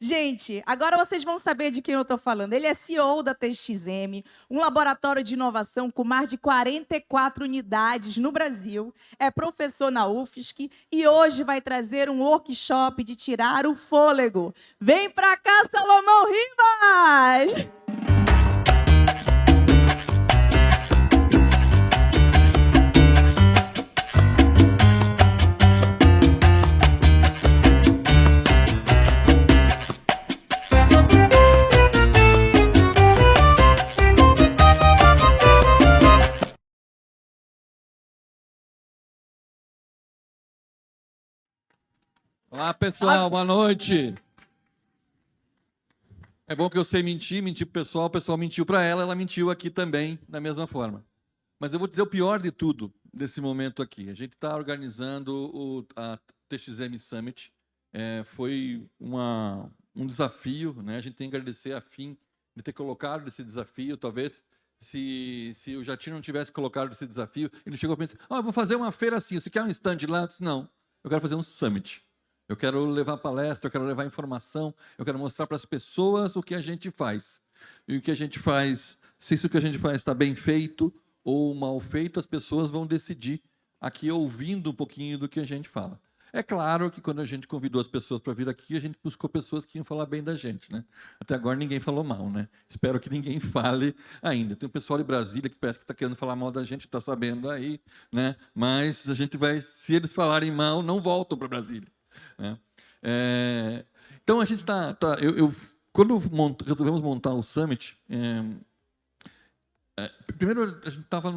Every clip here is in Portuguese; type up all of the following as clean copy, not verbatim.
Gente, agora vocês vão saber de quem eu estou falando. Ele é CEO da TXM, um laboratório de inovação com mais de 44 unidades no Brasil, é professor na UFSC e hoje vai trazer um workshop de tirar o fôlego. Vem pra cá, Salomão Ribas! Olá, pessoal, boa noite. É bom que eu sei mentir pro pessoal, o pessoal mentiu para ela mentiu aqui também, da mesma forma. Mas eu vou dizer o pior de tudo desse momento aqui. A gente está organizando a TXM Summit. Foi um desafio, né? A gente tem que agradecer a FIM de ter colocado esse desafio. Talvez, se o Jatino não tivesse colocado esse desafio, ele chegou e pensou, eu vou fazer uma feira assim, você quer um stand lá? Eu disse, não, eu quero fazer um summit. Eu quero levar palestra, eu quero levar informação, eu quero mostrar para as pessoas o que a gente faz. E o que a gente faz, se isso que a gente faz está bem feito ou mal feito, as pessoas vão decidir aqui ouvindo um pouquinho do que a gente fala. É claro que quando a gente convidou as pessoas para vir aqui, a gente buscou pessoas que iam falar bem da gente, né? Até agora ninguém falou mal, né? Espero que ninguém fale ainda. Tem um pessoal de Brasília que parece que está querendo falar mal da gente, está sabendo aí, né? Mas a gente vai, se eles falarem mal, não voltam para Brasília. Então a gente quando resolvemos montar o Summit, primeiro a gente estava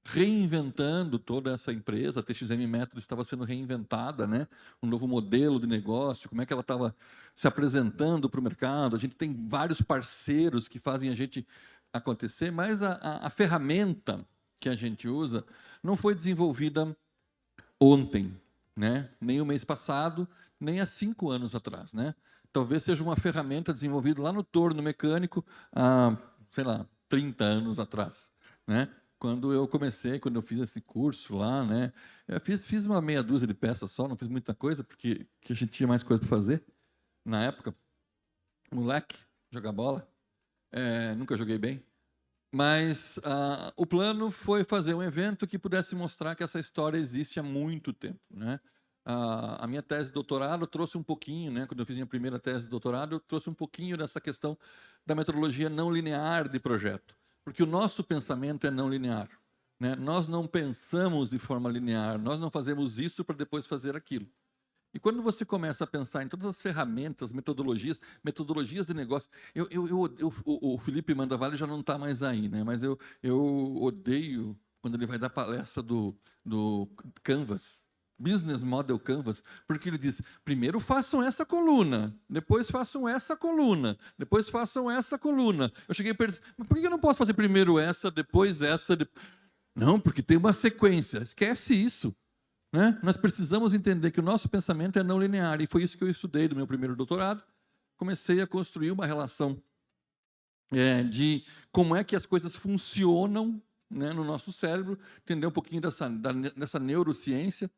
reinventando toda essa empresa, a TXM Método estava sendo reinventada, né? Um novo modelo de negócio, como é que ela estava se apresentando para o mercado. A gente tem vários parceiros que fazem a gente acontecer, mas a ferramenta que a gente usa não foi desenvolvida ontem, né? Nem o mês passado, nem há 5 anos atrás, né? Talvez seja uma ferramenta desenvolvida lá no torno mecânico há, sei lá, 30 anos atrás, né? Quando eu fiz esse curso lá, né? Eu fiz uma meia dúzia de peças só, não fiz muita coisa, porque a gente tinha mais coisa para fazer. Na época, moleque, jogar bola, nunca joguei bem. Mas o plano foi fazer um evento que pudesse mostrar que essa história existe há muito tempo, né? A minha tese de doutorado trouxe um pouquinho, né? Quando eu fiz minha primeira tese de doutorado, eu trouxe um pouquinho dessa questão da metodologia não linear de projeto, porque o nosso pensamento é não linear, né? Nós não pensamos de forma linear, nós não fazemos isso para depois fazer aquilo. E quando você começa a pensar em todas as ferramentas, metodologias de negócio, o Felipe Mandavalli já não está mais aí, né? Mas eu odeio quando ele vai dar palestra do Canvas, Business Model Canvas, porque ele diz, primeiro façam essa coluna, depois façam essa coluna, depois façam essa coluna. Eu cheguei para ele, mas por que eu não posso fazer primeiro essa, depois essa? Não, porque tem uma sequência. Esquece isso. Né? Nós precisamos entender que o nosso pensamento é não linear, e foi isso que eu estudei no meu primeiro doutorado. Comecei a construir uma relação de como é que as coisas funcionam, né, no nosso cérebro, entender um pouquinho dessa neurociência,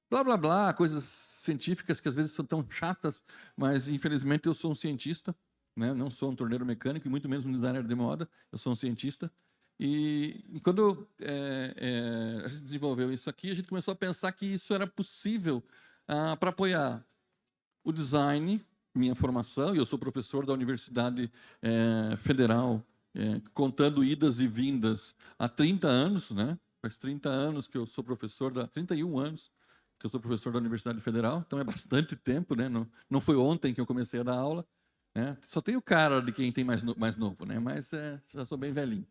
blá, blá, blá, coisas científicas que às vezes são tão chatas, mas infelizmente eu sou um cientista, né? Não sou um torneiro mecânico e muito menos um designer de moda, eu sou um cientista. E quando a gente desenvolveu isso aqui, a gente começou a pensar que isso era possível para apoiar o design, minha formação, e eu sou professor da Universidade Federal, contando idas e vindas há 30 anos, né? Faz 30 anos que eu sou professor, 31 anos que eu sou professor da Universidade Federal, então é bastante tempo, né? Não foi ontem que eu comecei a dar aula, né? Só tem o cara de quem tem mais novo, né? Mas já sou bem velhinho.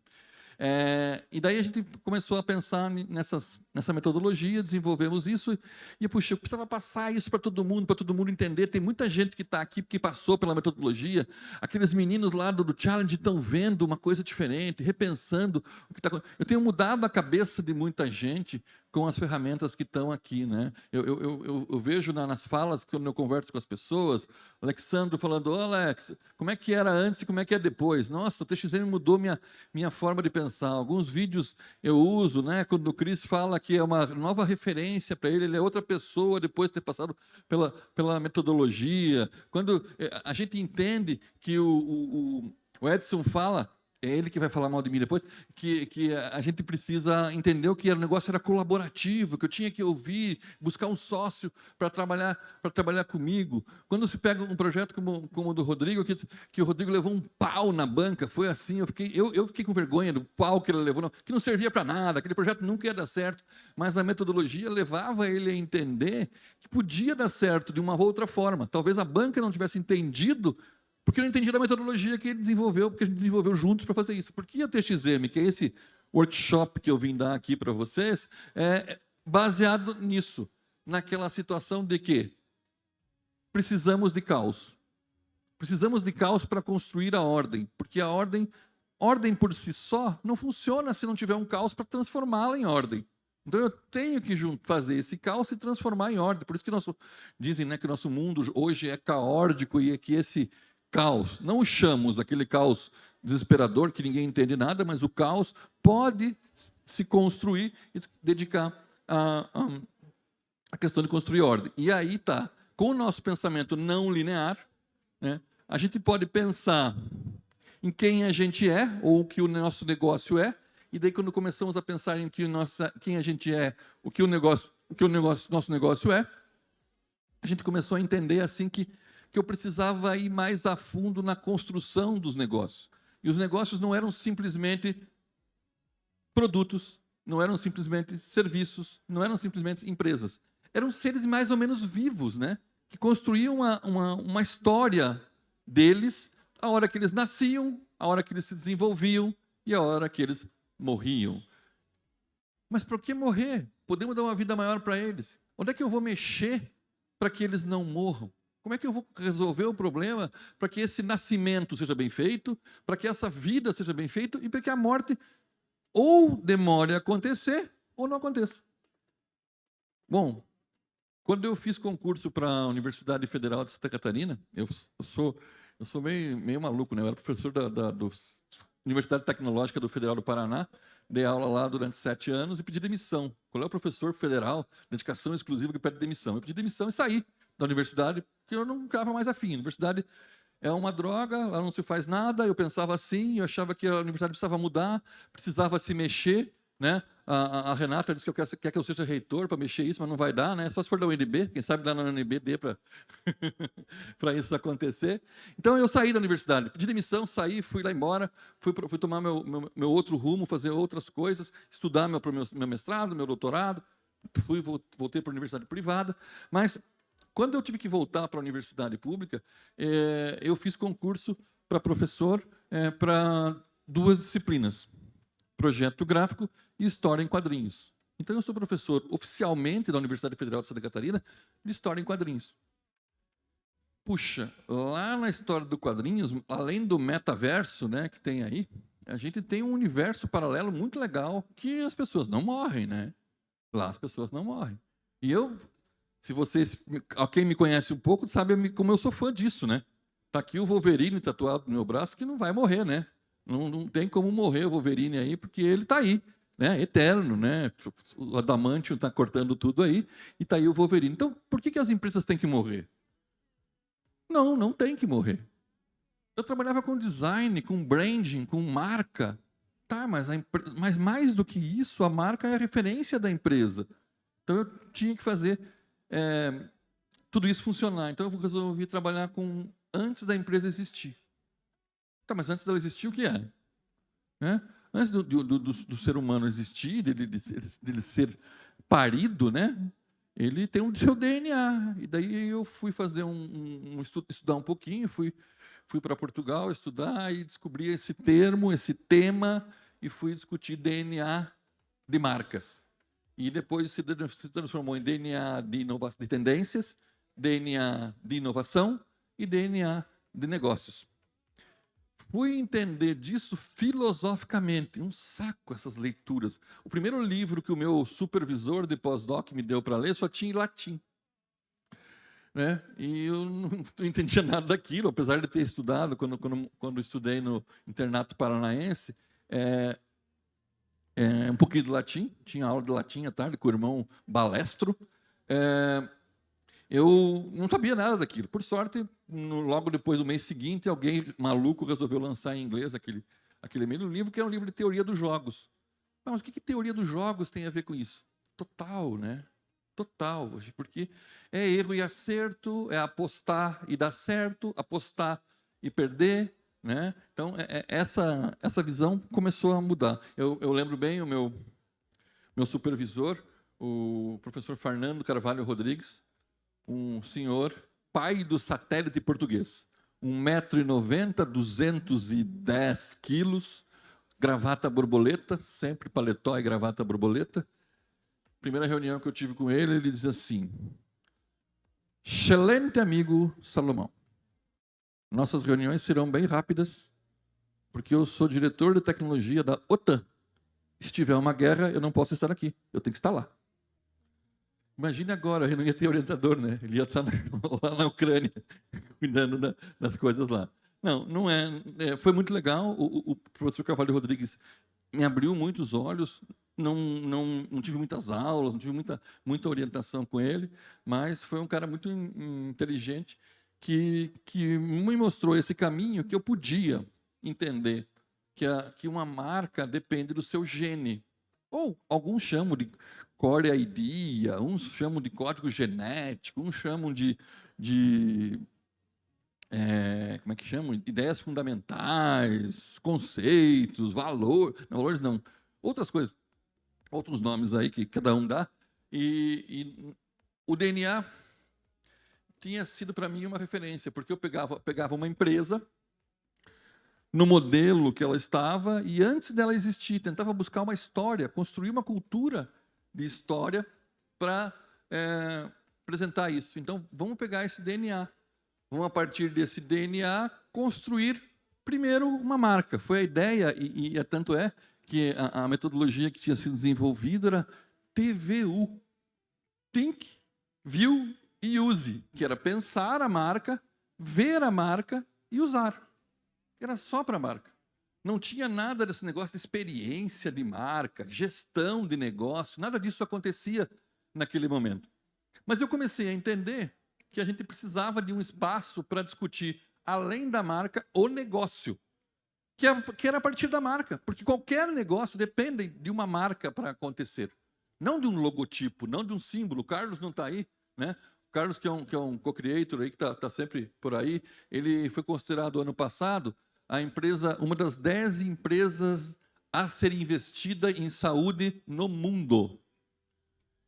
E daí a gente começou a pensar nessa metodologia, desenvolvemos isso, e puxa, eu precisava passar isso para todo mundo entender. Tem muita gente que está aqui que passou pela metodologia, aqueles meninos lá do Challenge estão vendo uma coisa diferente, repensando o que está acontecendo. Eu tenho mudado a cabeça de muita gente com as ferramentas que estão aqui, né? Eu vejo nas falas, quando eu converso com as pessoas, o Alexandre falando: "Ô, Alex, como é que era antes e como é que é depois? Nossa, o TXM mudou minha forma de pensar." Alguns vídeos eu uso, né? Quando o Cris fala que é uma nova referência para ele é outra pessoa depois de ter passado pela metodologia. Quando a gente entende que o Edson fala, é ele que vai falar mal de mim depois, que a gente precisa entender que o negócio era colaborativo, que eu tinha que ouvir, buscar um sócio para trabalhar comigo. Quando se pega um projeto como o do Rodrigo, que o Rodrigo levou um pau na banca, foi assim, eu fiquei com vergonha do pau que ele levou, que não servia para nada, aquele projeto nunca ia dar certo, mas a metodologia levava ele a entender que podia dar certo de uma outra forma. Talvez a banca não tivesse entendido, porque eu não entendi da metodologia que ele desenvolveu, porque a gente desenvolveu juntos para fazer isso. Porque a TXM, que é esse workshop que eu vim dar aqui para vocês, é baseado nisso, naquela situação de que precisamos de caos. Precisamos de caos para construir a ordem, porque a ordem por si só não funciona se não tiver um caos para transformá-la em ordem. Então eu tenho que fazer esse caos e transformar em ordem. Por isso que dizem, né, que o nosso mundo hoje é caótico e que esse caos, não o chamamos aquele caos desesperador que ninguém entende nada, mas o caos pode se construir e dedicar a questão de construir ordem. E aí tá, com o nosso pensamento não linear, né, a gente pode pensar em quem a gente é ou o que o nosso negócio é, e daí quando começamos a pensar em quem a gente é, o que o nosso negócio é, a gente começou a entender assim que eu precisava ir mais a fundo na construção dos negócios. E os negócios não eram simplesmente produtos, não eram simplesmente serviços, não eram simplesmente empresas. Eram seres mais ou menos vivos, né? Que construíam uma história deles, a hora que eles nasciam, a hora que eles se desenvolviam e a hora que eles morriam. Mas por que morrer? Podemos dar uma vida maior para eles. Onde é que eu vou mexer para que eles não morram? Como é que eu vou resolver o problema para que esse nascimento seja bem feito, para que essa vida seja bem feita e para que a morte ou demore a acontecer ou não aconteça? Bom, quando eu fiz concurso para a Universidade Federal de Santa Catarina, eu sou meio maluco, né? Eu era professor da Universidade Tecnológica do Federal do Paraná, dei aula lá durante 7 anos e pedi demissão. Qual é o professor federal de dedicação exclusiva que pede demissão? Eu pedi demissão e saí da universidade, porque eu não ficava mais afim. A universidade é uma droga, lá não se faz nada. Eu pensava assim, eu achava que a universidade precisava mudar, precisava se mexer, né? A Renata disse que quer que eu seja reitor para mexer isso, mas não vai dar, né? Só se for da UNB, quem sabe lá na UNB dê para para isso acontecer. Então eu saí da universidade, pedi demissão, saí, fui lá embora, fui tomar meu outro rumo, fazer outras coisas, estudar meu mestrado, meu doutorado, voltei para a universidade privada, mas quando eu tive que voltar para a universidade pública, eu fiz concurso para professor para 2 disciplinas, projeto gráfico e história em quadrinhos. Então eu sou professor oficialmente da Universidade Federal de Santa Catarina de história em quadrinhos. Puxa, lá na história do quadrinhos, além do metaverso, né, que tem aí, a gente tem um universo paralelo muito legal que as pessoas não morrem, né? Lá as pessoas não morrem. E se quem me conhece um pouco, sabe como eu sou fã disso, né? Tá aqui o Wolverine tatuado no meu braço, que não vai morrer, né? Não tem como morrer o Wolverine aí, porque ele está aí, né? Eterno, né? O Adamantium está cortando tudo aí, e está aí o Wolverine. Então, por que as empresas têm que morrer? Não tem que morrer. Eu trabalhava com design, com branding, com marca. Tá, mas mais do que isso, a marca é a referência da empresa. Então, eu tinha que fazer tudo isso funcionar. Então, eu resolvi trabalhar antes da empresa existir. Tá, mas antes dela existir, o que é? Né? Antes do ser humano existir, dele ser parido, né? Ele tem o seu DNA. E daí eu fui fazer estudar um pouquinho, fui para Portugal estudar e descobri esse termo, esse tema, e fui discutir DNA de marcas. E depois se transformou em DNA de tendências, DNA de inovação e DNA de negócios. fui entender disso filosoficamente. Um saco essas leituras. O primeiro livro que o meu supervisor de pós-doc me deu para ler só tinha em latim. Né? E eu não entendia nada daquilo, apesar de ter estudado, quando estudei no internato paranaense, um pouquinho de latim, tinha aula de latim à tarde com o irmão Balestro. Eu não sabia nada daquilo. Por sorte, logo depois do mês seguinte, alguém maluco resolveu lançar em inglês aquele mesmo livro, que é um livro de teoria dos jogos. Mas o que teoria dos jogos tem a ver com isso? Total, né? Total, porque é erro e acerto, é apostar e dar certo, apostar e perder, né? Então, essa visão começou a mudar. Eu lembro bem o meu supervisor, o professor Fernando Carvalho Rodrigues, um senhor, pai do satélite português, 1,90 m, 210 quilos, gravata borboleta, sempre paletó e gravata borboleta. Primeira reunião que eu tive com ele, ele diz assim: excelente amigo Salomão, nossas reuniões serão bem rápidas, porque eu sou diretor de tecnologia da OTAN. Se tiver uma guerra, eu não posso estar aqui, eu tenho que estar lá. Imagine agora, ele não ia ter orientador, né? Ele ia estar lá na Ucrânia, cuidando das coisas lá. Não é. Foi muito legal. O professor Carvalho Rodrigues me abriu muitos olhos. Não tive muitas aulas, não tive muita orientação com ele, mas foi um cara muito inteligente que me mostrou esse caminho que eu podia entender que uma marca depende do seu gene. Ou alguns chamam de Core ID, uns chamam de código genético, uns chamam de como é que chamam? Ideias fundamentais, conceitos, valores não, outras coisas, outros nomes aí que cada um dá. E o DNA tinha sido para mim uma referência, porque eu pegava uma empresa no modelo que ela estava e antes dela existir, tentava buscar uma história, construir uma cultura de história para apresentar isso. Então, vamos pegar esse DNA. Vamos, a partir desse DNA, construir primeiro uma marca. Foi a ideia, e tanto é que a metodologia que tinha sido desenvolvida era TVU. Think, View e Use, que era pensar a marca, ver a marca e usar. Era só para a marca. Não tinha nada desse negócio de experiência de marca, gestão de negócio, nada disso acontecia naquele momento. Mas eu comecei a entender que a gente precisava de um espaço para discutir, além da marca, o negócio, que era a partir da marca, porque qualquer negócio depende de uma marca para acontecer, não de um logotipo, não de um símbolo. O Carlos não está aí, né? O Carlos, que é um co-creator aí, que está sempre por aí, ele foi considerado ano passado uma das 10 empresas a ser investida em saúde no mundo.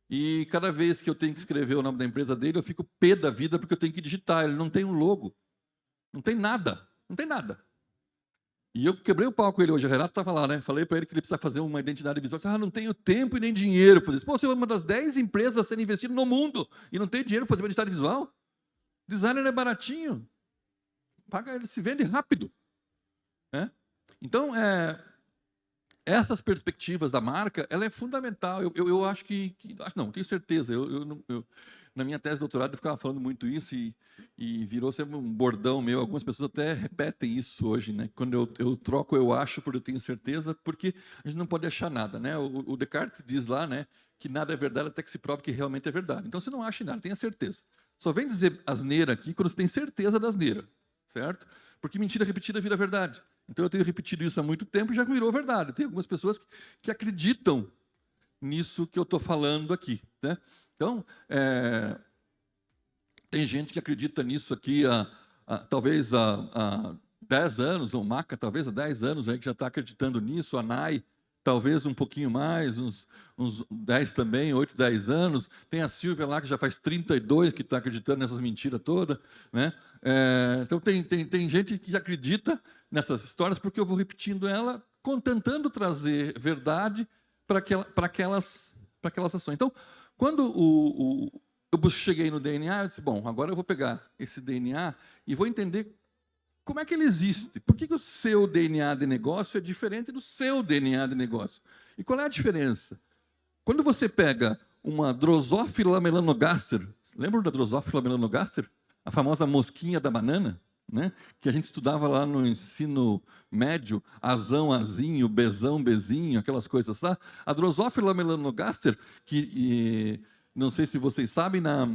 E cada vez que eu tenho que escrever o nome da empresa dele, eu fico pé da vida, porque eu tenho que digitar. Ele não tem um logo. Não tem nada. Não tem nada. E eu quebrei o pau com ele hoje. O Renato estava lá, né? Falei para ele que ele precisa fazer uma identidade visual. Ele disse, não tenho tempo e nem dinheiro para isso. Pô, você é uma das 10 empresas a serem investidas no mundo e não tem dinheiro para fazer uma identidade visual? Designer é baratinho. Paga, ele se vende rápido. Então, essas perspectivas da marca, ela é fundamental. Eu acho não, tenho certeza. Na minha tese de doutorado, eu ficava falando muito isso e virou sempre um bordão meu. Algumas pessoas até repetem isso hoje, né? Quando eu troco, eu acho, porque eu tenho certeza, porque a gente não pode achar nada, né? O Descartes diz lá, né, que nada é verdade até que se prove que realmente é verdade. Então, você não acha nada, tenha certeza. Só vem dizer asneira aqui quando você tem certeza da asneira, certo? Porque mentira repetida vira verdade. Então, eu tenho repetido isso há muito tempo e já virou verdade. Tem algumas pessoas que acreditam nisso que eu estou falando aqui, né? Então, tem gente que acredita nisso aqui talvez há 10 anos, ou Maca talvez há 10 anos, que já está acreditando nisso, a Nai talvez um pouquinho mais, uns 10 também, 8, 10 anos. Tem a Silvia lá, que já faz 32, que está acreditando nessas mentiras todas, né? Então, tem gente que acredita nessas histórias, porque eu vou repetindo ela, tentando trazer verdade para aquelas ações. Então, quando eu cheguei no DNA, eu disse, bom, agora eu vou pegar esse DNA e vou entender como é que ele existe? Por que o seu DNA de negócio é diferente do seu DNA de negócio? E qual é a diferença? Quando você pega uma Drosophila melanogaster, lembra da Drosophila melanogaster? A famosa mosquinha da banana, né? Que a gente estudava lá no ensino médio, azão, azinho, bezão, bezinho, aquelas coisas lá. A Drosophila melanogaster, não sei se vocês sabem, na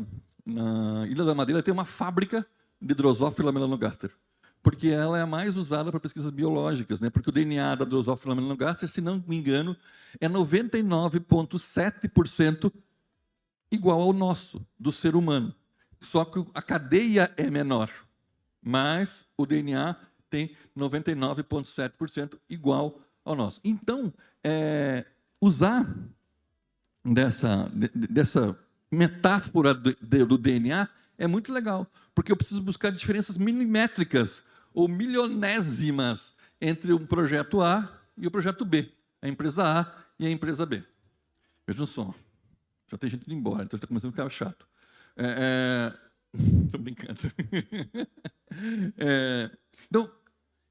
Ilha da Madeira tem uma fábrica de Drosophila melanogaster, porque ela é a mais usada para pesquisas biológicas, né? Porque o DNA da Drosophila melanogaster, se não me engano, é 99,7% igual ao nosso, do ser humano. Só que a cadeia é menor, mas o DNA tem 99,7% igual ao nosso. Então, usar dessa metáfora do DNA é muito legal, porque eu preciso buscar diferenças milimétricas ou milionésimas entre um projeto A e o projeto B, a empresa A e a empresa B. Vejam só, já tem gente indo embora, então está começando a ficar chato. Estou brincando. Então,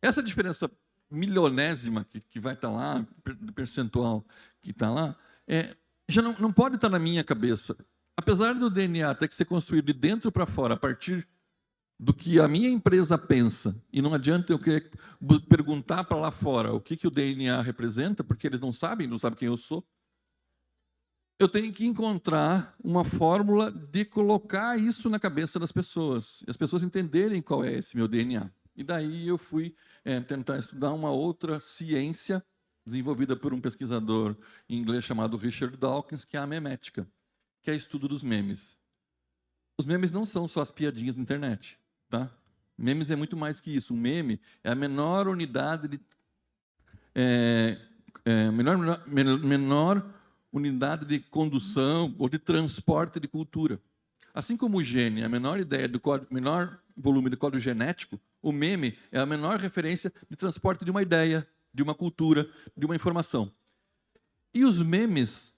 essa diferença milionésima que vai estar lá, do percentual que está lá, já não pode estar na minha cabeça. Apesar do DNA ter que ser construído de dentro para fora, a partir do que a minha empresa pensa, e não adianta eu querer perguntar para lá fora o que o DNA representa, porque eles não sabem quem eu sou, eu tenho que encontrar uma fórmula de colocar isso na cabeça das pessoas, e as pessoas entenderem qual é esse meu DNA. E daí eu fui tentar estudar uma outra ciência desenvolvida por um pesquisador em inglês chamado Richard Dawkins, que é a memética, que é o estudo dos memes. Os memes não são só as piadinhas na internet, tá? Memes é muito mais que isso. Um meme é a menor unidade de menor unidade de condução ou de transporte de cultura. Assim como o gene é a menor ideia do código, menor volume de código genético, o meme é a menor referência de transporte de uma ideia, de uma cultura, de uma informação. E os memes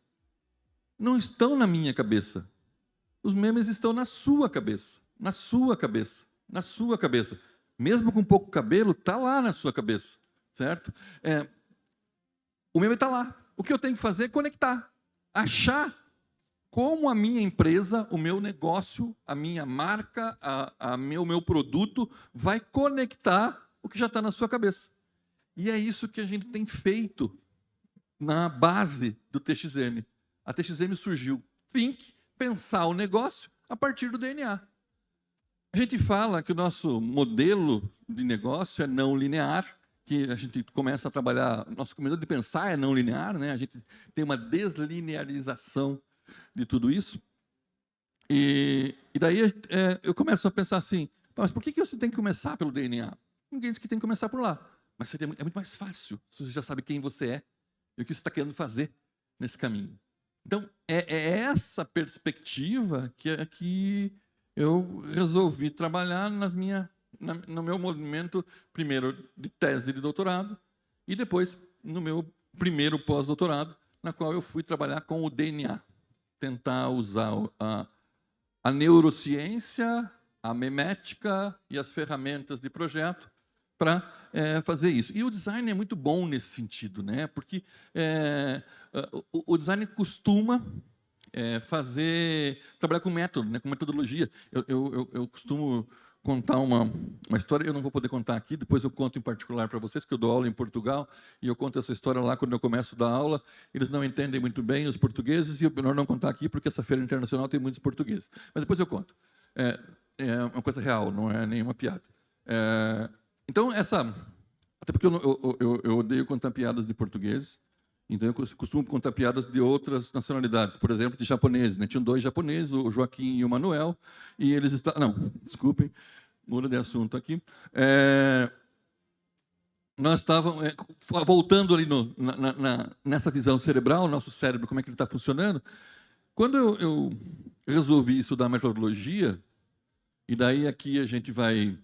não estão na minha cabeça. Os memes estão na sua cabeça, na sua cabeça, na sua cabeça. Mesmo com pouco cabelo, está lá na sua cabeça, certo? O meme está lá. O que eu tenho que fazer é conectar, achar como a minha empresa, o meu negócio, a minha marca, o meu produto vai conectar o que já está na sua cabeça. E é isso que a gente tem feito na base do TXM. A TXM surgiu, pensar o negócio a partir do DNA. A gente fala que o nosso modelo de negócio é não linear, que a gente começa a trabalhar, nosso modelo de pensar é não linear, né? A gente tem uma deslinearização de tudo isso. E daí eu começo a pensar assim, mas por que você tem que começar pelo DNA? Ninguém diz que tem que começar por lá. Mas é muito mais fácil, se você já sabe quem você é e o que você está querendo fazer nesse caminho. Então, é essa perspectiva que eu resolvi trabalhar no meu movimento, primeiro de tese de doutorado, e depois no meu primeiro pós-doutorado, na qual eu fui trabalhar com o DNA, tentar usar a neurociência, a memética e as ferramentas de projeto para fazer isso. E o design é muito bom nesse sentido, né? Porque o design costuma trabalhar com método, né? Com metodologia. Eu costumo contar uma história, eu não vou poder contar aqui, depois eu conto em particular para vocês, que eu dou aula em Portugal, e eu conto essa história lá quando eu começo a dar aula, eles não entendem muito bem os portugueses, e é melhor não contar aqui, porque essa feira internacional tem muitos portugueses. Mas depois eu conto. É uma coisa real, não é nenhuma piada. Então, até porque eu odeio contar piadas de portugueses, então eu costumo contar piadas de outras nacionalidades, por exemplo, de japoneses, né? Tinham dois japoneses, o Joaquim e o Manuel, e eles estavam... Não, desculpem, muda de assunto aqui. Nós estávamos voltando ali nessa visão cerebral, nosso cérebro, como é que ele está funcionando. Quando eu resolvi estudar metodologia, e daí aqui a gente vai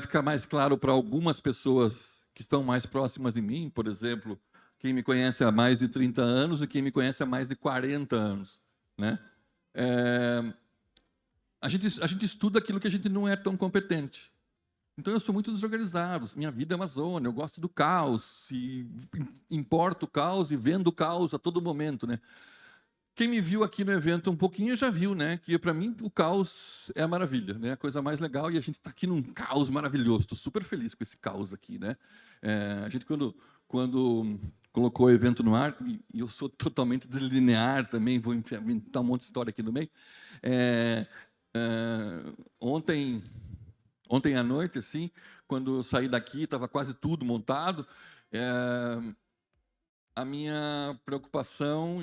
ficar mais claro para algumas pessoas que estão mais próximas de mim, por exemplo, quem me conhece há mais de 30 anos e quem me conhece há mais de 40 anos, né? A gente estuda aquilo que a gente não é tão competente. Então, eu sou muito desorganizado, minha vida é uma zona, eu gosto do caos, e importo o caos e vendo o caos a todo momento, né? Quem me viu aqui no evento um pouquinho já viu, né? Que para mim o caos é a maravilha, né? A coisa mais legal, e a gente está aqui num caos maravilhoso. Estou super feliz com esse caos aqui, né? A gente quando colocou o evento no ar, e eu sou totalmente deslinear também, vou inventar um monte de história aqui no meio. É, ontem à noite, assim, quando eu saí daqui, estava quase tudo montado. A minha preocupação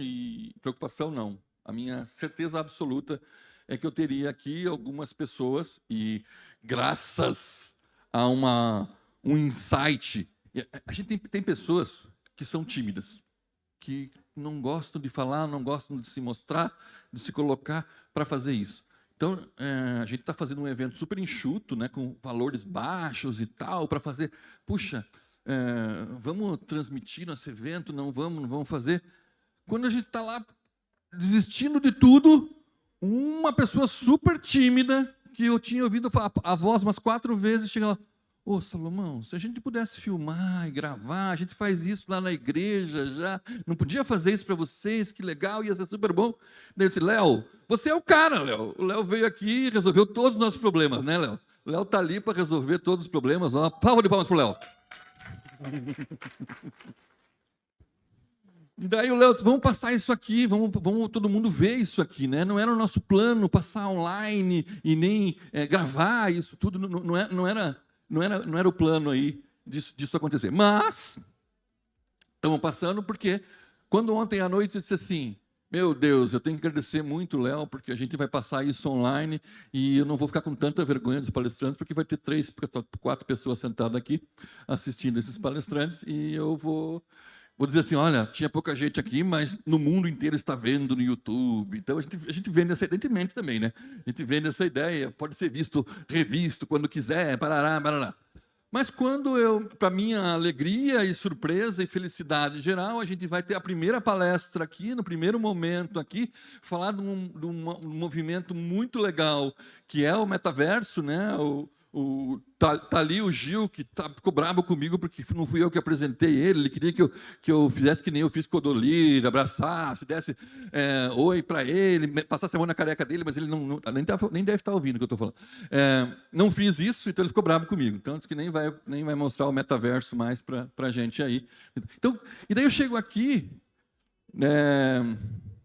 não, a minha certeza absoluta é que eu teria aqui algumas pessoas e graças a um insight, a gente tem pessoas que são tímidas, que não gostam de falar, não gostam de se mostrar, de se colocar para fazer isso. Então, a gente está fazendo um evento super enxuto, né, com valores baixos e tal, para fazer, puxa, vamos transmitir nosso evento, não vamos fazer. Quando a gente está lá desistindo de tudo, uma pessoa super tímida, que eu tinha ouvido a voz umas 4 vezes, chega lá, ô Salomão, se a gente pudesse filmar e gravar, a gente faz isso lá na igreja já, não podia fazer isso para vocês, que legal, ia ser super bom. Daí eu disse, Léo, você é o cara, Léo. O Léo veio aqui e resolveu todos os nossos problemas, né, Léo? O Léo está ali para resolver todos os problemas. Ó, palma de palmas para o Léo. E daí o Léo disse, vamos passar isso aqui, vamos todo mundo ver isso aqui, né? Não era o nosso plano passar online e nem gravar isso tudo, não era o plano aí disso acontecer. Mas estamos passando porque quando ontem à noite eu disse assim, meu Deus, eu tenho que agradecer muito, Léo, porque a gente vai passar isso online e eu não vou ficar com tanta vergonha dos palestrantes, porque vai ter 3, 4 pessoas sentadas aqui assistindo esses palestrantes e eu vou dizer assim, olha, tinha pouca gente aqui, mas no mundo inteiro está vendo no YouTube. Então, a gente vende essa ideia, a gente mente também, né? A gente vende essa ideia, pode ser visto, revisto, quando quiser, parará, parará. Mas quando para minha alegria e surpresa e felicidade geral, a gente vai ter a primeira palestra aqui, no primeiro momento aqui, falar de um movimento muito legal, que é o metaverso, né? Tá ali o Gil, que ficou bravo comigo, porque não fui eu que apresentei ele queria que eu fizesse que nem eu fiz com o Odolir, abraçasse, desse oi para ele, passasse a mão na careca dele, mas ele nem deve estar ouvindo o que eu estou falando. Não fiz isso, então ele ficou bravo comigo. Então, disse que nem vai mostrar o metaverso mais para a gente aí. Então, e daí eu chego aqui,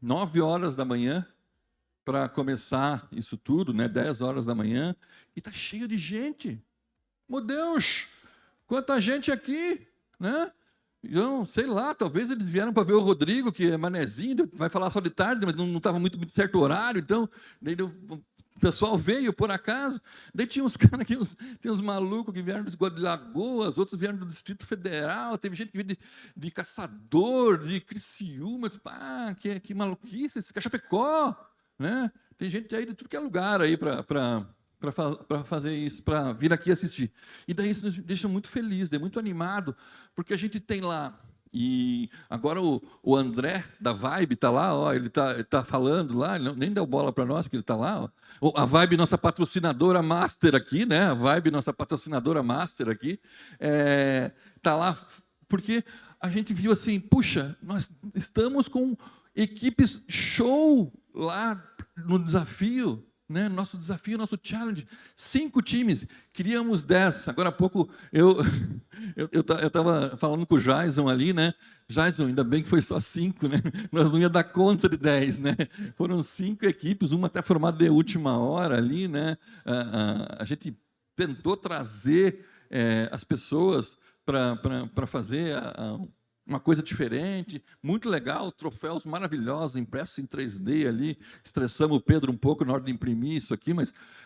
9 horas da manhã, para começar isso tudo, né, 10 horas da manhã, e está cheio de gente. Meu Deus, quanta gente aqui, né? Eu, sei lá, talvez eles vieram para ver o Rodrigo, que é manezinho, vai falar só de tarde, mas não estava muito certo o horário, então o pessoal veio por acaso. Daí tinha uns caras aqui, tem uns malucos que vieram de Lagoas, outros vieram do Distrito Federal, teve gente que veio de Caçador, de Criciúma, que maluquice, esse Chapecó, né? Tem gente aí de tudo que é lugar aí para fazer isso, para vir aqui assistir. E daí isso nos deixa muito feliz, muito animado, porque a gente tem lá, e agora o André da Vibe está lá, ó, ele tá falando lá, ele nem deu bola para nós, porque ele está lá. Ó. A Vibe, nossa patrocinadora master aqui, né? A Vibe, nossa patrocinadora master aqui, está lá, porque a gente viu assim, puxa, nós estamos com equipes show lá no desafio, né? Nosso desafio, nosso challenge, 5 times, queríamos 10. Agora há pouco eu estava falando com o Jason ali, né? Jason, ainda bem que foi só 5, né? Nós não ia dar conta de 10, né? Foram 5 equipes, uma até formada de última hora ali, né? A gente tentou trazer as pessoas para fazer uma coisa diferente, muito legal, troféus maravilhosos, impressos em 3D ali, estressamos o Pedro um pouco na hora de imprimir isso aqui,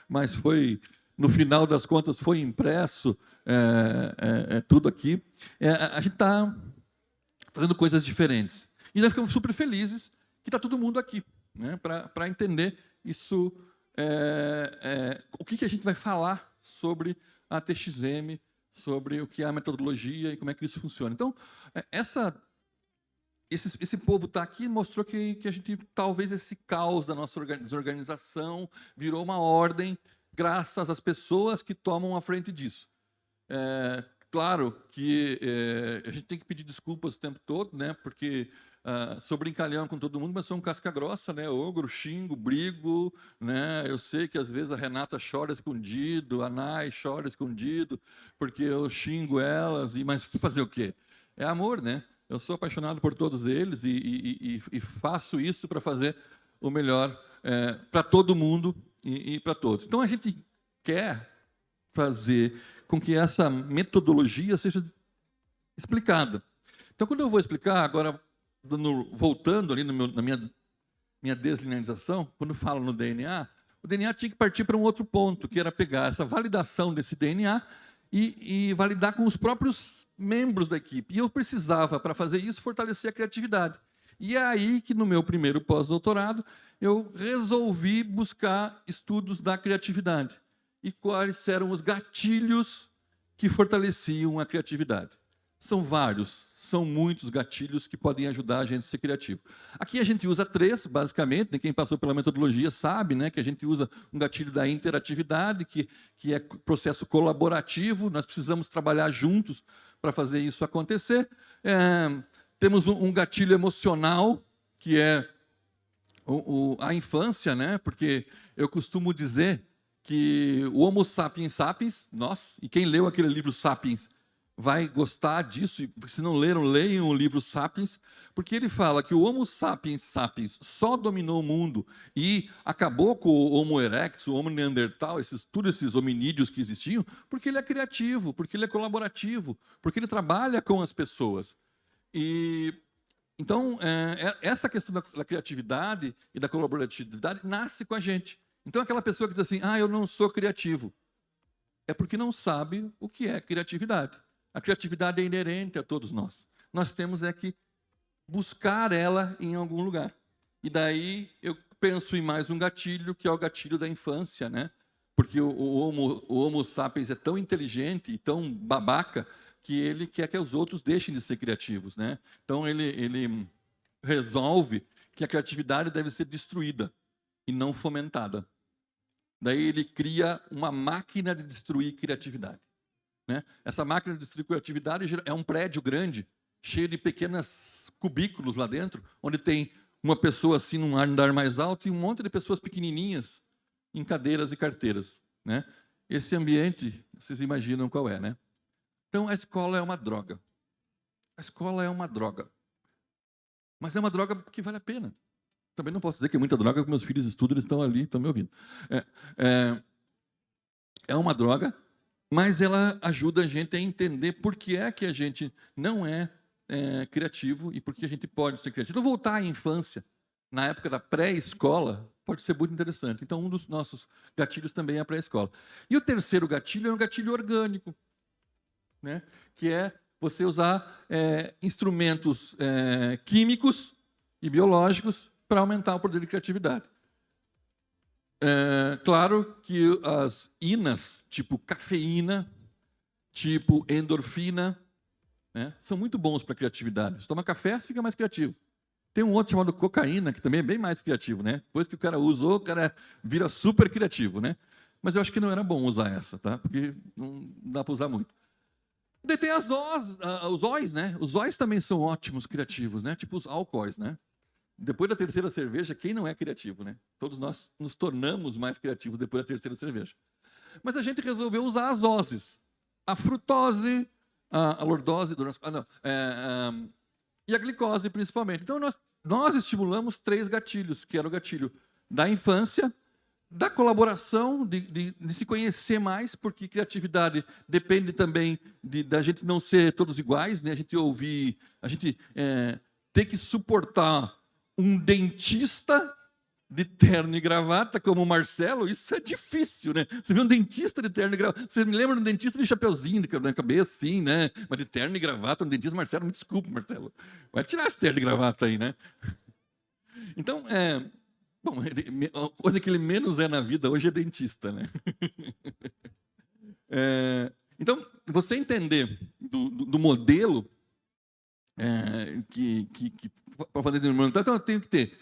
mas foi, no final das contas, foi impresso tudo aqui. A gente está fazendo coisas diferentes. E nós ficamos super felizes que está todo mundo aqui, né, para entender isso, o que a gente vai falar sobre a TXM, sobre o que é a metodologia e como é que isso funciona. Então, esse povo está aqui mostrou que a gente, talvez esse caos da nossa desorganização virou uma ordem graças às pessoas que tomam a frente disso. Claro que a gente tem que pedir desculpas o tempo todo, né? Porque sou brincalhão com todo mundo, mas sou um casca grossa, né? Ogro, xingo, brigo, né? Eu sei que às vezes a Renata chora escondido, a Nai chora escondido, porque eu xingo elas, mas fazer o quê? É amor, né? Eu sou apaixonado por todos eles e faço isso para fazer o melhor para todo mundo e para todos. Então a gente quer fazer com que essa metodologia seja explicada. Então, quando eu vou explicar, agora, voltando ali na minha deslinearização, quando eu falo no DNA, o DNA tinha que partir para um outro ponto, que era pegar essa validação desse DNA e validar com os próprios membros da equipe. E eu precisava, para fazer isso, fortalecer a criatividade. E é aí que, no meu primeiro pós-doutorado, eu resolvi buscar estudos da criatividade. E quais eram os gatilhos que fortaleciam a criatividade. São vários, são muitos gatilhos que podem ajudar a gente a ser criativo. Aqui a gente usa 3, basicamente, né? Quem passou pela metodologia sabe, né, que a gente usa um gatilho da interatividade, que é processo colaborativo, nós precisamos trabalhar juntos para fazer isso acontecer. Temos um gatilho emocional, que é a infância, né? Porque eu costumo dizer que o Homo sapiens sapiens, nós, e quem leu aquele livro Sapiens vai gostar disso, e se não leram, leiam o livro Sapiens, porque ele fala que o Homo sapiens sapiens só dominou o mundo e acabou com o Homo erectus, o Homo neandertal, todos esses hominídeos que existiam, porque ele é criativo, porque ele é colaborativo, porque ele trabalha com as pessoas. Então, essa questão da criatividade e da colaboratividade nasce com a gente. Então, aquela pessoa que diz assim, eu não sou criativo, é porque não sabe o que é criatividade. A criatividade é inerente a todos nós. Nós temos que buscar ela em algum lugar. E daí eu penso em mais um gatilho, que é o gatilho da infância, né? Porque o Homo sapiens é tão inteligente e tão babaca que ele quer que os outros deixem de ser criativos, né? Então, ele resolve que a criatividade deve ser destruída e não fomentada. Daí ele cria uma máquina de destruir criatividade. Né? Essa máquina de destruir criatividade é um prédio grande, cheio de pequenos cubículos lá dentro, onde tem uma pessoa assim num andar mais alto e um monte de pessoas pequenininhas em cadeiras e carteiras. Né? Esse ambiente, vocês imaginam qual é, né? Então, a escola é uma droga. A escola é uma droga. Mas é uma droga que vale a pena. Também não posso dizer que é muita droga, porque meus filhos estudam, eles estão ali, estão me ouvindo. É uma droga, mas ela ajuda a gente a entender por que é que a gente não é criativo e por que a gente pode ser criativo. Então, voltar à infância, na época da pré-escola, pode ser muito interessante. Então, um dos nossos gatilhos também é a pré-escola. E o terceiro gatilho é um gatilho orgânico, né? Que é você usar instrumentos químicos e biológicos para aumentar o poder de criatividade. Claro que as inas, tipo cafeína, tipo endorfina, né, são muito bons para a criatividade. Se toma café, você fica mais criativo. Tem um outro chamado cocaína, que também é bem mais criativo, né? Depois que o cara usou, o cara vira super criativo, né? Mas eu acho que não era bom usar essa, tá? Porque não dá para usar muito. Daí tem os óis, né? Os óis também são ótimos criativos, né? Tipo os álcoois, né? Depois da terceira cerveja, quem não é criativo, né? Todos nós nos tornamos mais criativos depois da terceira cerveja. Mas a gente resolveu usar as ozes. A frutose, a lordose, e a glicose, principalmente. Então, nós estimulamos 3 gatilhos, que era o gatilho da infância, da colaboração, de se conhecer mais, porque criatividade depende também da gente não ser todos iguais, né? A gente ter que suportar um dentista de terno e gravata, como o Marcelo, isso é difícil, né? Você vê um dentista de terno e gravata, você me lembra de um dentista de chapeuzinho na cabeça, assim, né? Mas de terno e gravata, um dentista, Marcelo, me desculpe, Marcelo, vai tirar esse terno e gravata aí, né? Então, bom, a coisa que ele menos é na vida hoje é dentista, né? Então, você entender do modelo para fazer desenvolvimento, então eu tenho que ter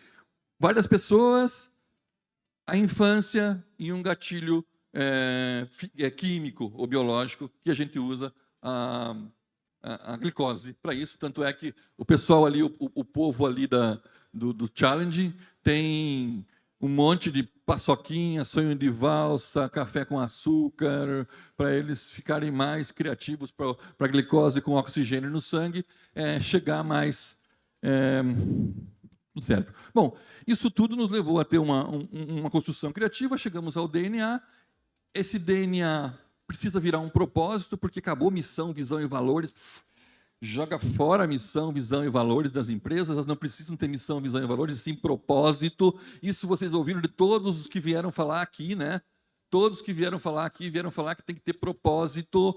várias pessoas, a infância e um gatilho químico ou biológico que a gente usa a glicose para isso. Tanto é que o pessoal ali, o povo ali do Challenge tem um monte de paçoquinha, sonho de valsa, café com açúcar, para eles ficarem mais criativos para a glicose com oxigênio no sangue chegar mais no cérebro. Bom, isso tudo nos levou a ter uma construção criativa, chegamos ao DNA. Esse DNA precisa virar um propósito, porque acabou missão, visão e valores. Joga fora a missão, visão e valores das empresas. Elas não precisam ter missão, visão e valores, sim propósito. Isso vocês ouviram de todos os que vieram falar aqui, né? Todos que vieram falar aqui vieram falar que tem que ter propósito.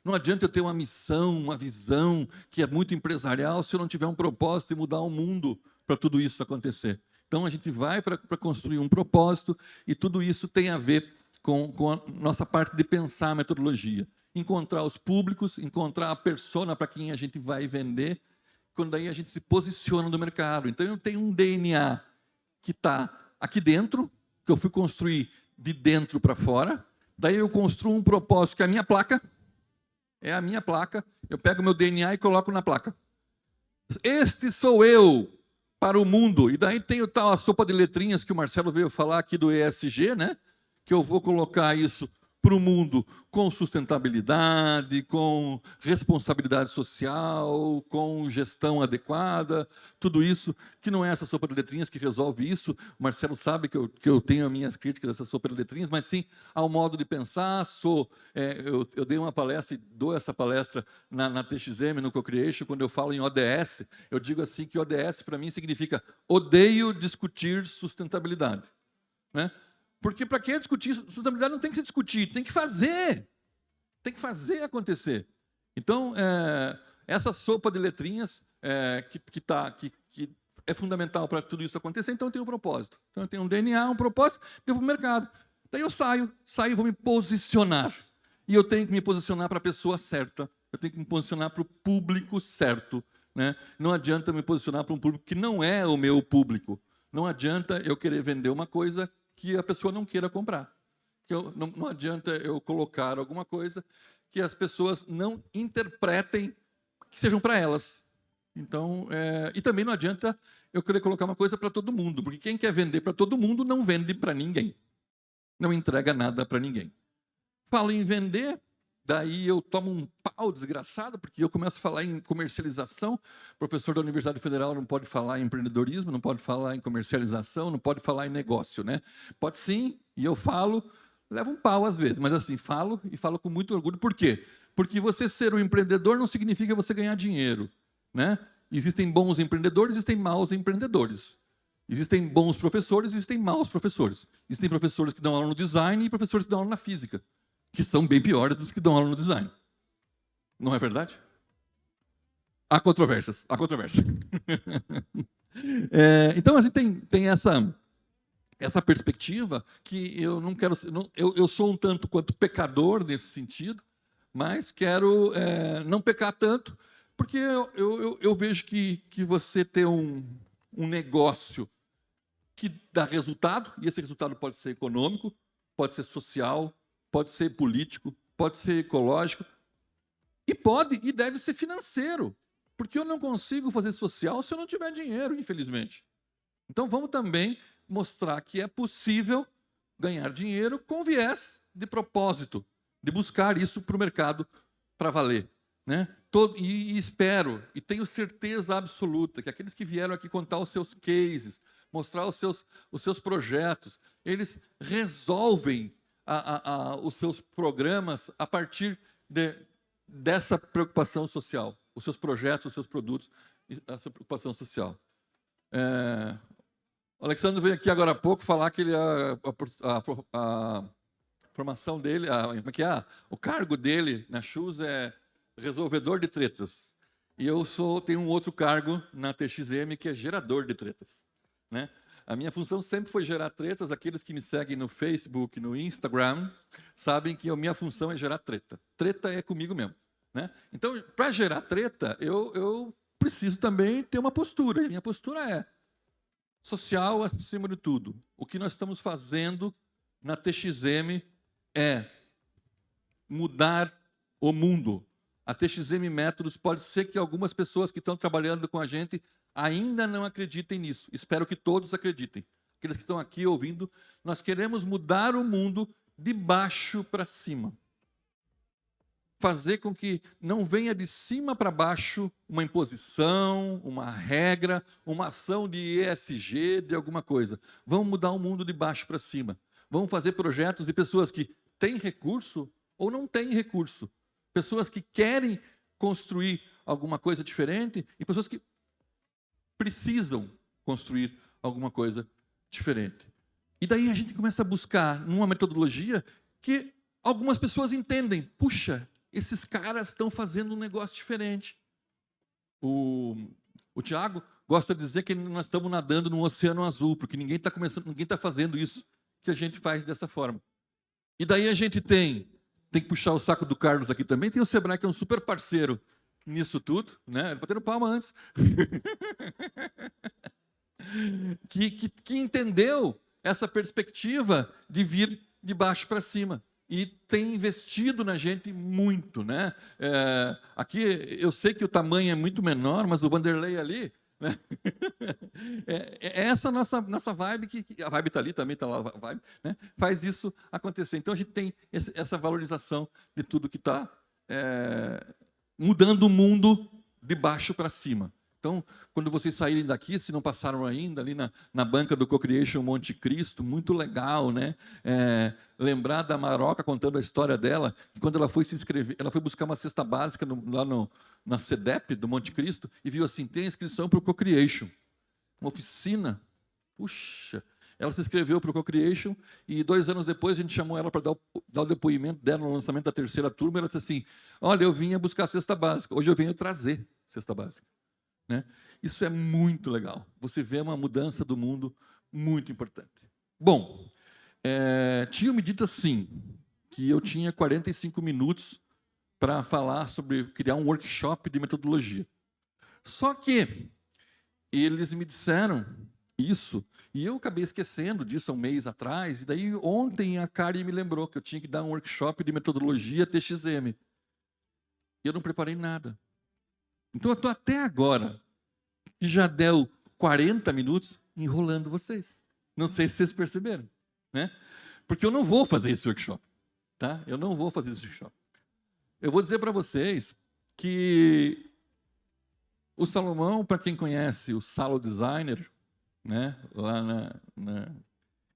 Não adianta eu ter uma missão, uma visão que é muito empresarial se eu não tiver um propósito e mudar o mundo para tudo isso acontecer. Então a gente vai para construir um propósito e tudo isso tem a ver com a nossa parte de pensar a metodologia. Encontrar os públicos, encontrar a persona para quem a gente vai vender, quando daí a gente se posiciona no mercado. Então eu tenho um DNA que está aqui dentro, que eu fui construir de dentro para fora, daí eu construo um propósito que é a minha placa, eu pego meu DNA e coloco na placa. Este sou eu para o mundo. E daí tem a sopa de letrinhas que o Marcelo veio falar aqui do ESG, né? Que eu vou colocar isso para o mundo com sustentabilidade, com responsabilidade social, com gestão adequada, tudo isso, que não é essa sopa de letrinhas que resolve isso. O Marcelo sabe que eu tenho as minhas críticas dessa sopa de letrinhas, mas sim ao modo de pensar. Eu dei uma palestra e dou essa palestra na TXM, no Co-Creation, quando eu falo em ODS, eu digo assim que ODS para mim significa odeio discutir sustentabilidade, né? Porque para quem discutir sustentabilidade não tem que se discutir, tem que fazer. Tem que fazer acontecer. Então, essa sopa de letrinhas que é fundamental para tudo isso acontecer, então eu tenho um propósito. Então eu tenho um DNA, um propósito, eu vou para o mercado. Daí eu saio e vou me posicionar. E eu tenho que me posicionar para a pessoa certa. Eu tenho que me posicionar para o público certo, né? Não adianta me posicionar para um público que não é o meu público. Não adianta eu querer vender uma coisa que a pessoa não queira comprar. Não adianta eu colocar alguma coisa que as pessoas não interpretem que sejam para elas. Então, e também não adianta eu querer colocar uma coisa para todo mundo, porque quem quer vender para todo mundo não vende para ninguém. Não entrega nada para ninguém. Falo em vender, daí eu tomo um pau desgraçado, porque eu começo a falar em comercialização. O professor da Universidade Federal não pode falar em empreendedorismo, não pode falar em comercialização, não pode falar em negócio, né? Pode sim, e eu falo, levo um pau às vezes, mas assim, falo e falo com muito orgulho. Por quê? Porque você ser um empreendedor não significa você ganhar dinheiro, né? Existem bons empreendedores, existem maus empreendedores. Existem bons professores, existem maus professores. Existem professores que dão aula no design e professores que dão aula na física, que são bem piores dos que dão aula no design. Não é verdade? Há controvérsias. Então, a gente tem essa perspectiva que eu não quero... Eu sou um tanto quanto pecador nesse sentido, mas quero não pecar tanto, porque eu vejo que você ter um negócio que dá resultado, e esse resultado pode ser econômico, pode ser social, pode ser político, pode ser ecológico, e pode e deve ser financeiro, porque eu não consigo fazer social se eu não tiver dinheiro, infelizmente. Então vamos também mostrar que é possível ganhar dinheiro com viés de propósito, de buscar isso para o mercado para valer, né? E espero, e tenho certeza absoluta, que aqueles que vieram aqui contar os seus cases, mostrar os seus projetos, eles resolvem os seus programas a partir dessa preocupação social, os seus projetos, os seus produtos, essa preocupação social. O Alexandre veio aqui agora há pouco falar que a formação dele, o cargo dele na Shoes é resolvedor de tretas. E eu tenho um outro cargo na TXM que é gerador de tretas, né? A minha função sempre foi gerar tretas. Aqueles que me seguem no Facebook, no Instagram, sabem que a minha função é gerar treta. Treta é comigo mesmo, né? Então, para gerar treta, eu preciso também ter uma postura. E minha postura é social acima de tudo. O que nós estamos fazendo na TXM é mudar o mundo. A TXM Métodos, pode ser que algumas pessoas que estão trabalhando com a gente ainda não acreditem nisso. Espero que todos acreditem. Aqueles que estão aqui ouvindo, nós queremos mudar o mundo de baixo para cima. Fazer com que não venha de cima para baixo uma imposição, uma regra, uma ação de ESG, de alguma coisa. Vamos mudar o mundo de baixo para cima. Vamos fazer projetos de pessoas que têm recurso ou não têm recurso. Pessoas que querem construir alguma coisa diferente e pessoas que precisam construir alguma coisa diferente. E daí a gente começa a buscar numa metodologia que algumas pessoas entendem. Puxa, esses caras estão fazendo um negócio diferente. O Tiago gosta de dizer que nós estamos nadando num oceano azul, porque ninguém está fazendo isso que a gente faz dessa forma. E daí a gente tem que puxar o saco do Carlos aqui também, tem o Sebrae, que é um super parceiro nisso tudo, né? Ele batendo palma antes. que entendeu essa perspectiva de vir de baixo para cima. E tem investido na gente muito, né? Aqui eu sei que o tamanho é muito menor, mas o Vanderlei ali, né? É essa nossa vibe, que a vibe está ali, também está lá a vibe, né? Faz isso acontecer. Então a gente tem essa valorização de tudo que está mudando o mundo de baixo para cima. Então, quando vocês saírem daqui, se não passaram ainda, ali na banca do Co-Creation Monte Cristo, muito legal, né? Lembrar da Maroca contando a história dela, que quando ela foi se inscrever, ela foi buscar uma cesta básica lá na CEDEP do Monte Cristo e viu assim, tem inscrição para o Co-Creation, uma oficina. Puxa, ela se inscreveu para o Co-Creation e 2 anos depois a gente chamou ela para dar o depoimento dela no lançamento da 3ª turma. Ela disse assim, olha, eu vinha buscar a cesta básica, hoje eu venho trazer cesta básica. Né? Isso é muito legal. Você vê uma mudança do mundo muito importante. Bom, tinha me dito assim, que eu tinha 45 minutos para falar sobre criar um workshop de metodologia. Só que eles me disseram isso, e eu acabei esquecendo disso há um mês atrás, e daí ontem a Kari me lembrou que eu tinha que dar um workshop de metodologia TXM. E eu não preparei nada. Então, eu estou até agora, que já deu 40 minutos, enrolando vocês. Não sei se vocês perceberam, né? Porque eu não vou fazer esse workshop, tá? Eu não vou fazer esse workshop. Eu vou dizer para vocês que o Salomão, para quem conhece o Salo Designer, né? Lá na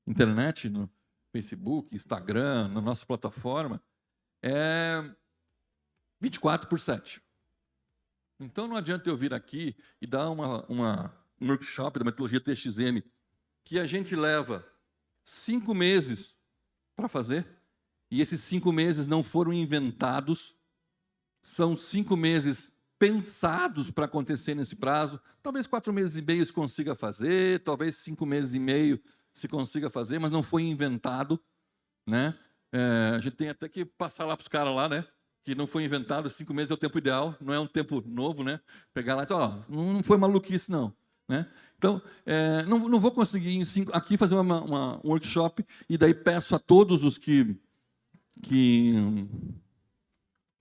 internet, no Facebook, Instagram, na nossa plataforma, é 24/7. Então, não adianta eu vir aqui e dar um workshop da metodologia TXM que a gente leva 5 meses para fazer, e esses 5 meses não foram inventados, são 5 meses pensados para acontecer nesse prazo. Talvez 4 meses e meio se consiga fazer, talvez 5 meses e meio se consiga fazer, mas não foi inventado, né? A gente tem até que passar lá para os caras lá, né? Que não foi inventado, 5 meses é o tempo ideal, não é um tempo novo, né? Pegar lá e dizer, não foi maluquice, não. Né? Então, não vou conseguir aqui fazer um workshop, e daí peço a todos os que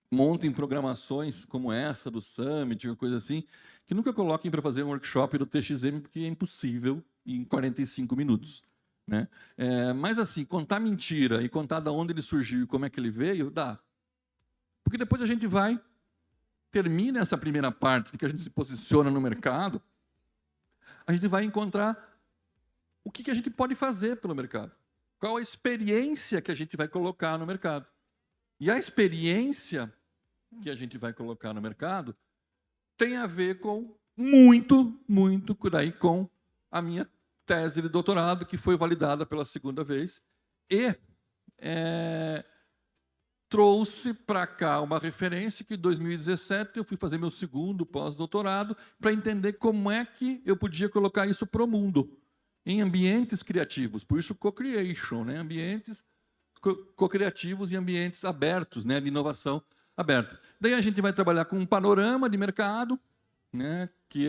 montem programações como essa, do Summit, ou coisa assim, que nunca coloquem para fazer um workshop do TXM, porque é impossível em 45 minutos. Né? Mas, assim, contar mentira e contar de onde ele surgiu e como é que ele veio, dá. Porque depois a gente termina essa primeira parte, de que a gente se posiciona no mercado, a gente vai encontrar o que a gente pode fazer pelo mercado. Qual a experiência que a gente vai colocar no mercado. E a experiência que a gente vai colocar no mercado tem a ver com muito daí com a minha tese de doutorado, que foi validada pela 2ª vez, e trouxe para cá uma referência que em 2017 eu fui fazer meu 2º pós-doutorado para entender como é que eu podia colocar isso para o mundo, em ambientes criativos, por isso co-creation, né? Ambientes co-criativos e ambientes abertos, né? De inovação aberta. Daí a gente vai trabalhar com um panorama de mercado, né? Que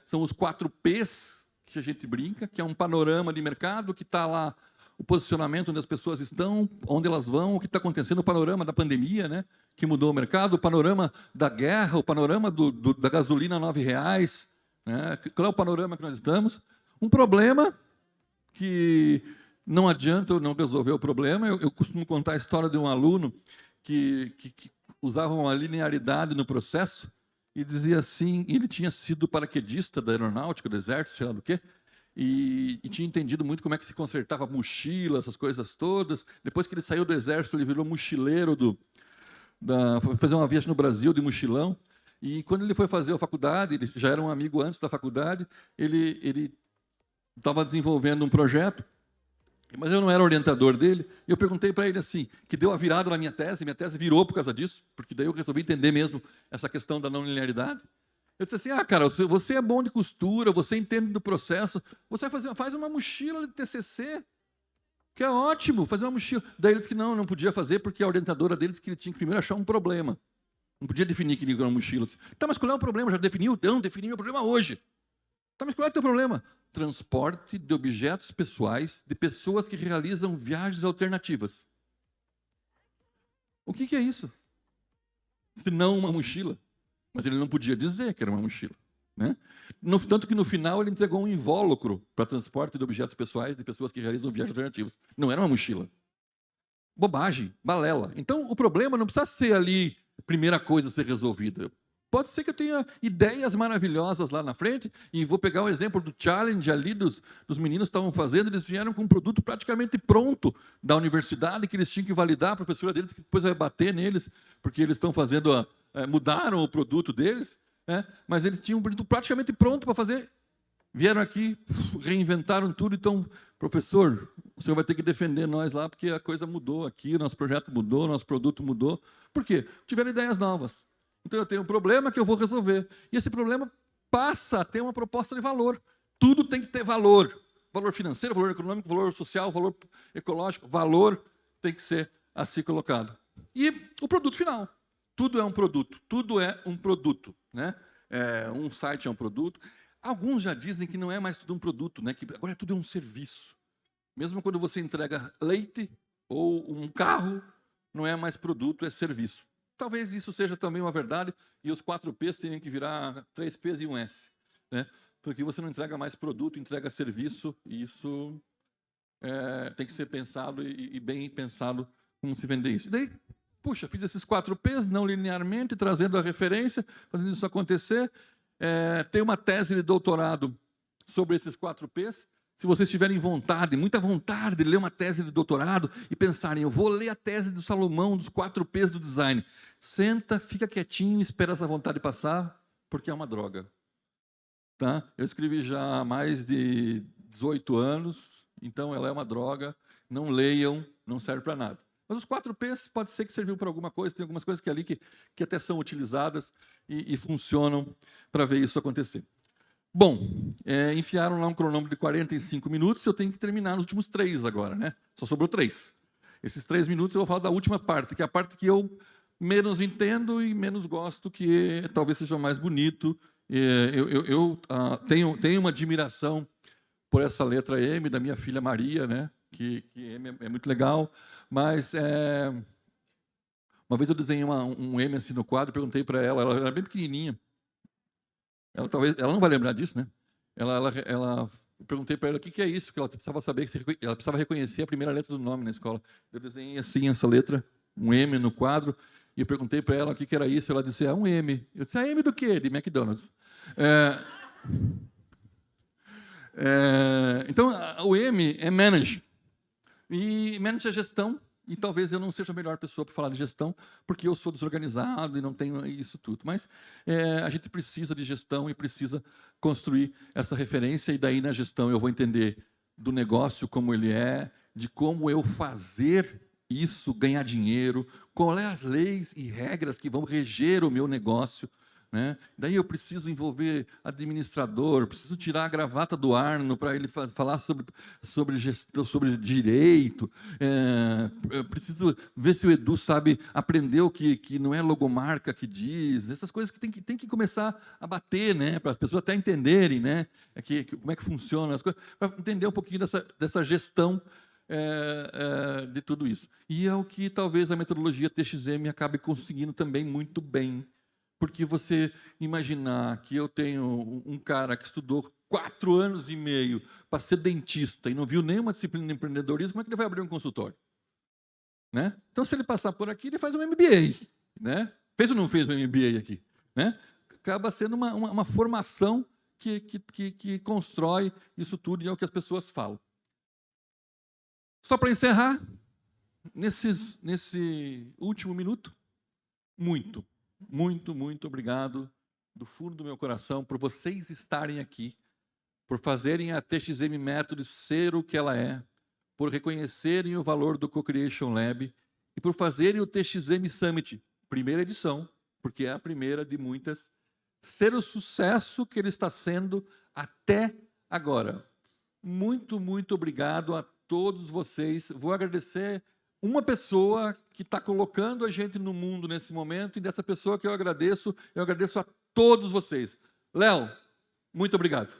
são os 4 Ps que a gente brinca, que é um panorama de mercado que está lá o posicionamento onde as pessoas estão, onde elas vão, o que está acontecendo, o panorama da pandemia, né, que mudou o mercado, o panorama da guerra, o panorama da gasolina a R$ 9, né, qual é o panorama que nós estamos? Um problema que não adianta eu não resolver o problema. Eu costumo contar a história de um aluno que usava uma linearidade no processo e dizia assim, ele tinha sido paraquedista da aeronáutica, do exército, sei lá do quê, e tinha entendido muito como é que se consertava mochila, essas coisas todas. Depois que ele saiu do exército, ele virou mochileiro foi fazer uma viagem no Brasil de mochilão. E quando ele foi fazer a faculdade, ele já era um amigo antes da faculdade, ele estava desenvolvendo um projeto, mas eu não era orientador dele, e eu perguntei para ele assim, que deu a virada na minha tese virou por causa disso, porque daí eu resolvi entender mesmo essa questão da não linearidade. Eu disse assim, cara, você é bom de costura, você entende do processo, você faz uma mochila de TCC, que é ótimo, fazer uma mochila. Daí ele disse que não podia fazer, porque a orientadora dele disse que ele tinha que primeiro achar um problema. Não podia definir que era uma mochila. Eu disse, tá, mas qual é o problema? Já definiu? Não, defini o problema hoje. Tá, mas qual é o teu problema? Transporte de objetos pessoais de pessoas que realizam viagens alternativas. O que é isso? Se não uma mochila. Mas ele não podia dizer que era uma mochila, né? Tanto que no final ele entregou um invólucro para transporte de objetos pessoais de pessoas que realizam viagens alternativas. Não era uma mochila. Bobagem, balela. Então o problema não precisa ser ali a primeira coisa a ser resolvida. Pode ser que eu tenha ideias maravilhosas lá na frente, e vou pegar o exemplo do challenge ali dos meninos que estavam fazendo, eles vieram com um produto praticamente pronto da universidade, que eles tinham que validar, a professora deles, que depois vai bater neles, porque eles estão fazendo, mudaram o produto deles, né? Mas eles tinham um produto praticamente pronto para fazer, vieram aqui, reinventaram tudo, então, professor, o senhor vai ter que defender nós lá, porque a coisa mudou aqui, nosso projeto mudou, nosso produto mudou. Por quê? Tiveram ideias novas. Então, eu tenho um problema que eu vou resolver. E esse problema passa a ter uma proposta de valor. Tudo tem que ter valor. Valor financeiro, valor econômico, valor social, valor ecológico. Valor tem que ser assim colocado. E o produto final. Tudo é um produto. Tudo é um produto, né? Um site é um produto. Alguns já dizem que não é mais tudo um produto, né? Que agora tudo é um serviço. Mesmo quando você entrega leite ou um carro, não é mais produto, é serviço. Talvez isso seja também uma verdade, e os 4 P's tenham que virar 3 P's e um S, né? Porque você não entrega mais produto, entrega serviço, e isso tem que ser pensado e bem pensado como se vender isso. E daí, puxa, fiz esses 4 P's não linearmente, trazendo a referência, fazendo isso acontecer. Tem uma tese de doutorado sobre esses 4 P's. Se vocês tiverem vontade, muita vontade de ler uma tese de doutorado e pensarem, eu vou ler a tese do Salomão, dos 4 P's do design. Senta, fica quietinho, espera essa vontade passar, porque é uma droga. Tá? Eu escrevi já há mais de 18 anos, então ela é uma droga. Não leiam, não serve para nada. Mas os 4 P's pode ser que serviu para alguma coisa, tem algumas coisas que ali que até são utilizadas e funcionam para ver isso acontecer. Bom, enfiaram lá um cronômetro de 45 minutos, eu tenho que terminar nos últimos 3 agora, né? Só sobrou 3. Esses 3 minutos eu vou falar da última parte, que é a parte que eu menos entendo e menos gosto, que talvez seja mais bonito. Eu tenho uma admiração por essa letra M da minha filha Maria, né? Que M é muito legal, mas uma vez eu desenhei um M assim no quadro, perguntei para ela, ela era bem pequenininha. Ela não vai lembrar disso, né? Eu perguntei para ela o que é isso, que ela precisava saber, ela precisava reconhecer a primeira letra do nome na escola. Eu desenhei assim essa letra, um M no quadro, e eu perguntei para ela o que era isso. Ela disse, um M. Eu disse, M do quê? De McDonald's. Então, o M é manage. E manage é gestão. E talvez eu não seja a melhor pessoa para falar de gestão, porque eu sou desorganizado e não tenho isso tudo. Mas a gente precisa de gestão e precisa construir essa referência, e daí na gestão eu vou entender do negócio como ele é, de como eu fazer isso, ganhar dinheiro, quais as leis e regras que vão reger o meu negócio, né? Daí eu preciso envolver administrador, preciso tirar a gravata do Arno para ele falar sobre gestão, sobre direito. Eu preciso ver se o Edu sabe aprender o que não é logomarca que diz. Essas coisas que tem que começar a bater, né? Para as pessoas até entenderem, né? Como é que funciona as coisas, para entender um pouquinho dessa gestão de tudo isso. E é o que talvez a metodologia TXM acabe conseguindo também muito bem. Porque você imaginar que eu tenho um cara que estudou 4 anos e meio para ser dentista e não viu nenhuma disciplina de empreendedorismo, como é que ele vai abrir um consultório? Né? Então, se ele passar por aqui, ele faz um MBA. Né? Fez ou não fez um MBA aqui? Né? Acaba sendo uma formação que constrói isso tudo e é o que as pessoas falam. Só para encerrar, nesse último minuto, muito obrigado do fundo do meu coração por vocês estarem aqui, por fazerem a TXM Methods ser o que ela é, por reconhecerem o valor do Co-Creation Lab e por fazerem o TXM Summit, primeira edição, porque é a primeira de muitas, ser o sucesso que ele está sendo até agora. Muito obrigado a todos vocês. Vou agradecer uma pessoa que está colocando a gente no mundo nesse momento, e dessa pessoa que eu agradeço a todos vocês. Léo, muito obrigado.